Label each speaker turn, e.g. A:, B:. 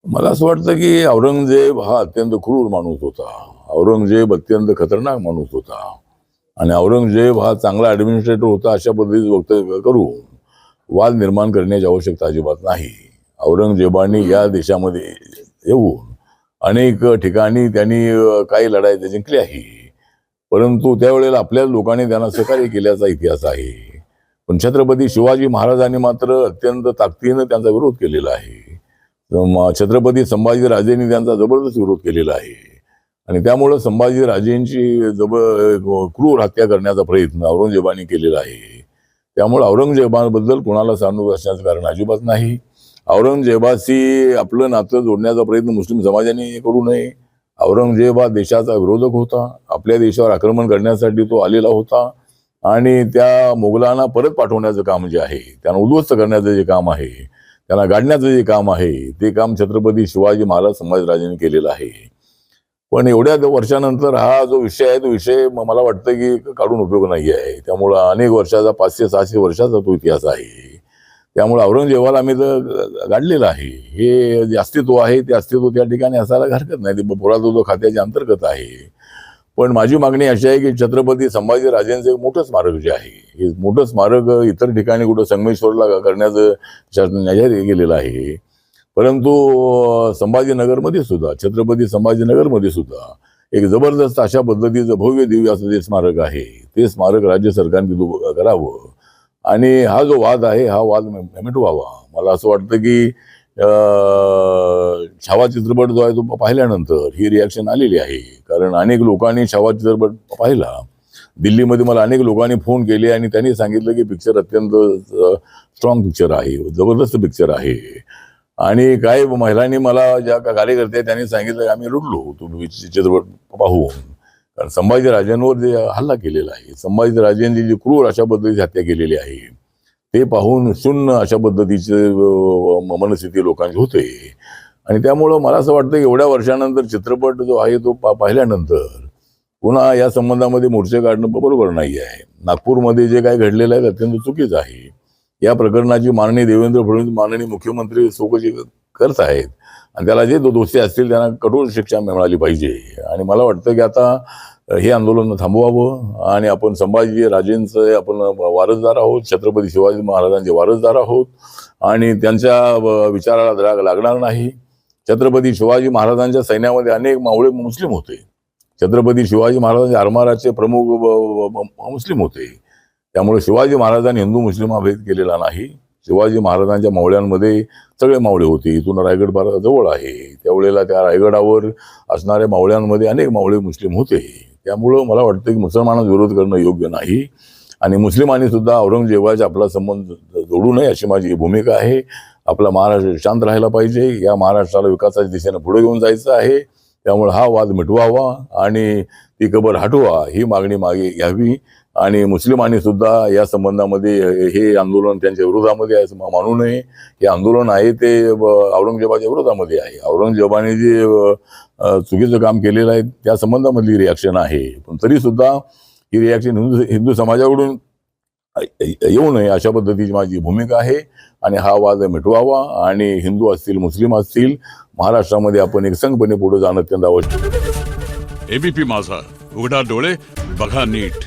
A: मला असं वाटतं की औरंगजेब हा अत्यंत क्रूर माणूस होता. औरंगजेब अत्यंत खतरनाक माणूस होता आणि औरंगजेब हा चांगला ॲडमिनिस्ट्रेटर होता अशा पद्धतीचं वक्तव्य करून वाद निर्माण करण्याची आवश्यकता अजिबात नाही. औरंगजेबाने या देशामध्ये येऊन अनेक ठिकाणी त्यांनी काही लढाई जिंकल्या आहे, परंतु त्यावेळेला आपल्या लोकांनी त्यांना सहकार्य केल्याचा इतिहास आहे. पण छत्रपती शिवाजी महाराजांनी मात्र अत्यंत ताकदीनं त्यांचा विरोध केलेला आहे. छत्रपती संभाजीराजेंनी त्यांचा जबरदस्त विरोध केलेला आहे आणि त्यामुळे संभाजीराजेंची क्रूर हत्या करण्याचा प्रयत्न औरंगजेबाने केलेला आहे. त्यामुळे औरंगजेबाबद्दल कोणाला सहानुभूती असण्याचं कारण अजिबात नाही. औरंगजेबाशी आपलं नातं जोडण्याचा प्रयत्न मुस्लिम समाजाने करू नये. औरंगजेब हा देशाचा विरोधक होता. आपल्या देशावर आक्रमण करण्यासाठी तो आलेला होता आणि त्या मुघलांना परत पाठवण्याचं काम जे आहे, त्यांना उद्ध्वस्त करण्याचं जे काम आहे, त्यांना गाडण्याचं जे काम आहे, ते काम छत्रपती शिवाजी महाराज संभाजीराजांनी केलेलं आहे. पण एवढ्या वर्षानंतर हा जो विषय आहे, तो विषय मला वाटतं की काढून उपयोग नाही आहे. त्यामुळं अनेक वर्षाचा 500-600 वर्षाचा तो इतिहास आहे. त्यामुळे औरंगजेबाला आम्ही तर गाडलेलं आहे. हे जे अस्तित्व आहे ते अस्तित्व त्या ठिकाणी असायला हरकत नाही. ते पुरातत्व खात्याच्या अंतर्गत आहे. पण माझी मागणी अशी आहे की छत्रपती संभाजीराजेंचं एक मोठं स्मारक जे आहे, हे मोठं स्मारक इतर ठिकाणी कुठं संगमेश्वरला करण्याचं शासनाने जाहीर केलेलं आहे. परंतु संभाजीनगरमध्ये सुद्धा, छत्रपती संभाजीनगरमध्ये सुद्धा एक जबरदस्त अशा पद्धतीचं भव्य दिव्य असं जे स्मारक आहे, ते स्मारक राज्य सरकारने करावं आणि हा जो वाद आहे हा वाद मिटवावा. मला असं वाटतं की छावा चित्रपट जो आहे तो पाहिल्यानंतर ही रिॲक्शन आलेली आहे. कारण अनेक लोकांनी छावा चित्रपट पाहिला. दिल्लीमध्ये मला अनेक लोकांनी फोन केले आणि त्यांनी सांगितलं की पिक्चर अत्यंत स्ट्रॉंग पिक्चर आहे, जबरदस्त पिक्चर आहे. आणि काही महिलांनी मला, ज्या कार्यकर्ते त्यांनी सांगितलं आम्ही रुडलो तो चित्रपट पाहून. कारण संभाजीराजांवर जे हल्ला केलेला आहे, संभाजीराजांची जी क्रूर अशा पद्धतीची हत्या केलेली आहे, ते पाहून शून्य अशा पद्धतीचे मनस्थिती लोकांची होते. आणि त्यामुळं मला असं वाटतं की एवढ्या वर्षानंतर चित्रपट जो आहे तो पाहिल्यानंतर पुन्हा या संबंधामध्ये मोर्चे काढणं बरोबर नाही आहे. नागपूरमध्ये जे काही घडलेलं आहे अत्यंत चुकीचं आहे. या प्रकरणाची माननीय देवेंद्र फडणवीस माननीय मुख्यमंत्री चौकशी करत आहेत आणि त्याला जे दोषी असतील त्यांना कठोर शिक्षा मिळाली पाहिजे. आणि मला वाटतं की आता हे आंदोलन थांबवावं आणि आपण संभाजी राजेंचं आपण वारसदार आहोत, छत्रपती शिवाजी महाराजांचे वारसदार आहोत आणि त्यांच्या विचाराला लागणार नाही. छत्रपती शिवाजी महाराजांच्या सैन्यामध्ये अनेक मावळे मुस्लिम होते. छत्रपती शिवाजी महाराजांच्या आरमाराचे प्रमुख मुस्लिम होते. त्यामुळे शिवाजी महाराजांनी हिंदू मुस्लिम हा भेद केलेला नाही. शिवाजी महाराजांच्या मावळ्यांमध्ये सगळे मावळे होते. इथून रायगड फार जवळ आहे. त्यावेळेला त्या रायगडावर असणाऱ्या मावळ्यांमध्ये अनेक मावळे मुस्लिम होते. त्यामुळं मला वाटतं की मुसलमानांचा विरोध करणं योग्य नाही आणि मुस्लिमांनी सुद्धा औरंगजेबाचा आपला संबंध जोडू नये अशी माझी भूमिका आहे. आपला महाराष्ट्र शांत राहायला पाहिजे. या महाराष्ट्राला विकासाच्या दिशेने पुढे घेऊन जायचं आहे. त्यामुळे हा वाद मिटवावा आणि ती कबर हटवा ही मागणी मागे घ्यावी. आणि मुस्लिमांनी सुद्धा या संबंधामध्ये हे आंदोलन त्यांच्या विरोधामध्ये आहे मानू नये. हे आंदोलन आहे ते औरंगजेबाच्या विरोधामध्ये आहे. औरंगजेबाने जे चुकीचं काम केलेलं आहे त्या संबंधामधली रिॲक्शन आहे. पण तरी सुद्धा ही रिॲक्शन हिंदू समाजाकडून येऊ नये अशा पद्धतीची माझी भूमिका आहे आणि हा वाद मिटवावा आणि हिंदू असतील मुस्लिम असतील महाराष्ट्रामध्ये आपण एकसंघपणे पुढे जाणं अत्यंत आवश्यक आहे.
B: एबीपी माझा, उघडा डोळे बघा नीट.